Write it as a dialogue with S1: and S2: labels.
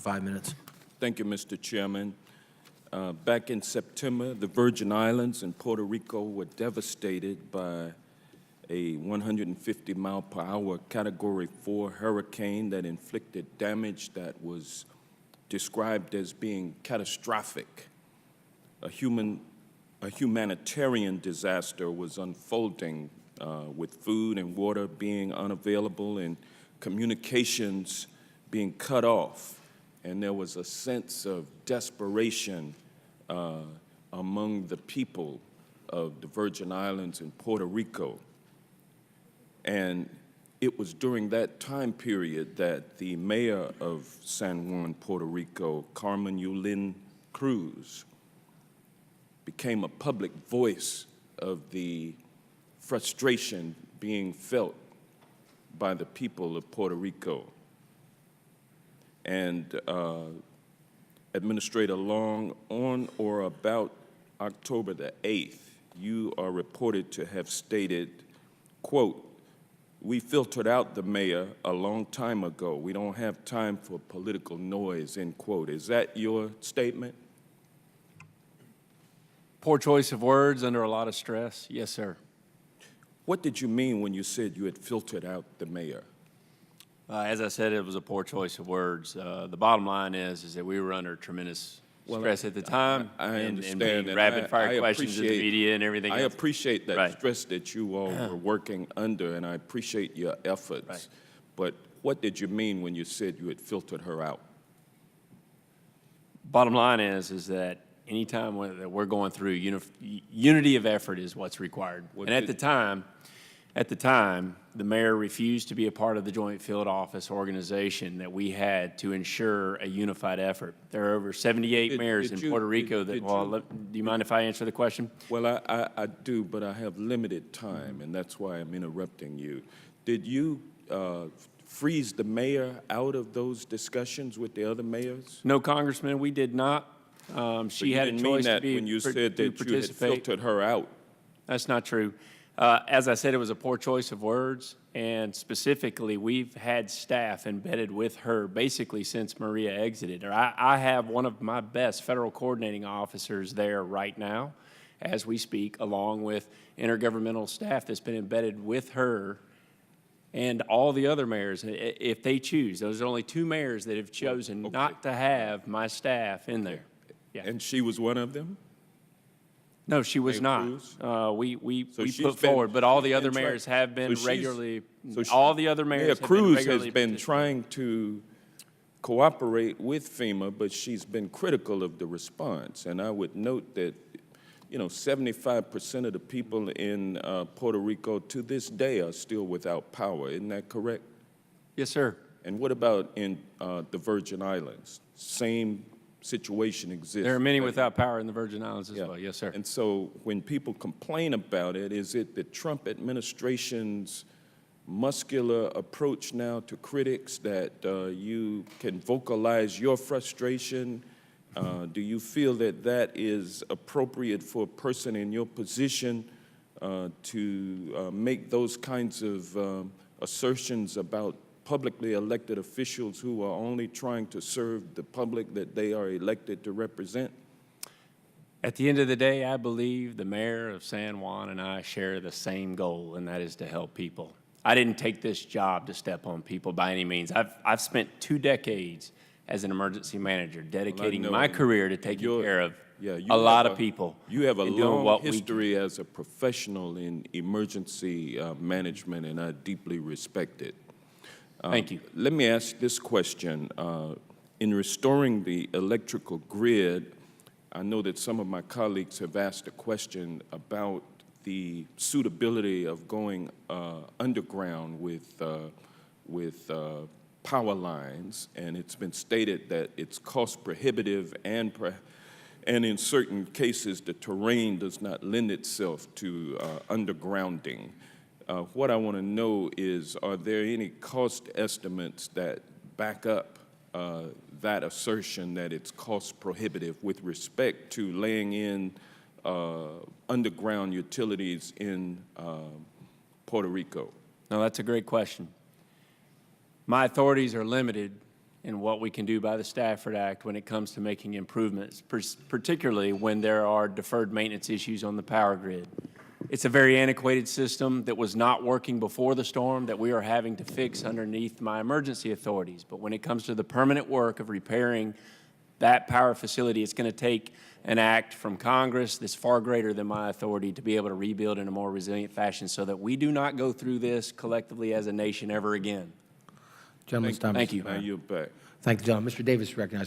S1: 5 minutes.
S2: Thank you, Mr. Chairman. Back in September, the Virgin Islands and Puerto Rico were devastated by a 150-mile-per-hour Category 4 hurricane that inflicted damage that was described as being catastrophic. A humanitarian disaster was unfolding with food and water being unavailable and communications being cut off. And there was a sense of desperation among the people of the Virgin Islands and Puerto Rico. And it was during that time period that the mayor of San Juan, Puerto Rico, Carmen Yulín Cruz, became a public voice of the frustration being felt by the people of Puerto Rico. And Administrator Long, on or about October the 8th, you are reported to have stated, quote, "We filtered out the mayor a long time ago. We don't have time for political noise," end quote. Is that your statement?
S3: Poor choice of words under a lot of stress. Yes, sir.
S2: What did you mean when you said you had filtered out the mayor?
S3: As I said, it was a poor choice of words. The bottom line is that we were under tremendous stress at the time.
S2: I understand
S3: and
S2: that.
S3: rapid-fire questions in the media and everything
S2: I
S3: else.
S2: appreciate that
S3: Right.
S2: stress that you all were working under, and I appreciate your efforts.
S3: Right.
S2: But what did you mean when you said you had filtered her out?
S3: Bottom line is that anytime that we're going through, unity of effort is what's required.
S2: What
S3: And
S2: did-
S3: at the time, the mayor refused to be a part of the Joint Field Office organization that we had to ensure a unified effort. There are over 78 mayors in Puerto Rico that, do you mind if I answer the question?
S2: Well, I do, but I have limited time, and that's why I'm interrupting you. Did you freeze the mayor out of those discussions with the other mayors?
S3: No, Congressman, we did not. She had a
S2: You didn't mean
S3: choice to
S2: that
S3: be
S2: when you
S3: to
S2: said that you had
S3: participate.
S2: filtered her out.
S3: That's not true. As I said, it was a poor choice of words, and specifically, we've had staff embedded with her basically since Maria exited. I have one of my best federal coordinating officers there right now as we speak, along with intergovernmental staff that's been embedded with her and all the other mayors, if they choose. Those are only 2 mayors that have chosen not to have my staff in there. Yeah.
S2: And she was one of them?
S3: No, she was
S2: Mayor
S3: not.
S2: Cruz?
S3: We
S2: she's
S3: put
S2: been-
S3: forward, but all the
S2: she's
S3: other
S2: been
S3: mayors
S2: trying-
S3: have been
S2: so she's-
S3: regularly,
S2: so she-
S3: all the other
S2: Mayor
S3: mayors have been
S2: Cruz has
S3: regularly
S2: been
S3: participating.
S2: trying to cooperate with FEMA, but she's been critical of the response. And I would note that, 75% of the people in Puerto Rico to this day are still without power. Isn't that correct?
S3: Yes, sir.
S2: And what about in the Virgin Islands? Same situation exists.
S3: There are many without power in the Virgin Islands as
S2: Yeah.
S3: well. Yes, sir.
S2: And so when people complain about it, is it the Trump administration's muscular approach now to critics that you can vocalize your frustration? Do you feel that that is appropriate for a person in your position to make those kinds of assertions about publicly elected officials who are only trying to serve the public that they are elected to represent?
S3: At the end of the day, I believe the mayor of San Juan and I share the same goal, and that is to help people. I didn't take this job to step on people by any means. I've spent 2 decades as an emergency manager, dedicating
S2: know,
S3: my
S2: and
S3: career to taking care of
S2: you
S3: a lot
S2: have
S3: of people.
S2: You have a
S3: and doing
S2: long
S3: what we
S2: history as a professional in emergency management, and I deeply respect it.
S3: Thank you.
S2: Let me ask this question. In restoring the electrical grid, I know that some of my colleagues have asked a question about the suitability of going underground with power lines, and it's been stated that it's cost prohibitive and in certain cases the terrain does not lend itself to undergrounding. What I want to know is, are there any cost estimates that back up that assertion that it's cost prohibitive with respect to laying in underground utilities in Puerto Rico?
S3: No, that's a great question. My authorities are limited in what we can do by the Stafford Act when it comes to making improvements, particularly when there are deferred maintenance issues on the power grid. It's a very antiquated system that was not working before the storm that we are having to fix underneath my emergency authorities. But when it comes to the permanent work of repairing that power facility, it's going to take an act from Congress that's far greater than my authority to be able to rebuild in a more resilient fashion so that we do not go through this collectively as a nation ever again.
S1: Gentleman's time.
S3: Thank you.
S2: Now you're back.
S1: Thank the gentleman. Mr. Davis recognized.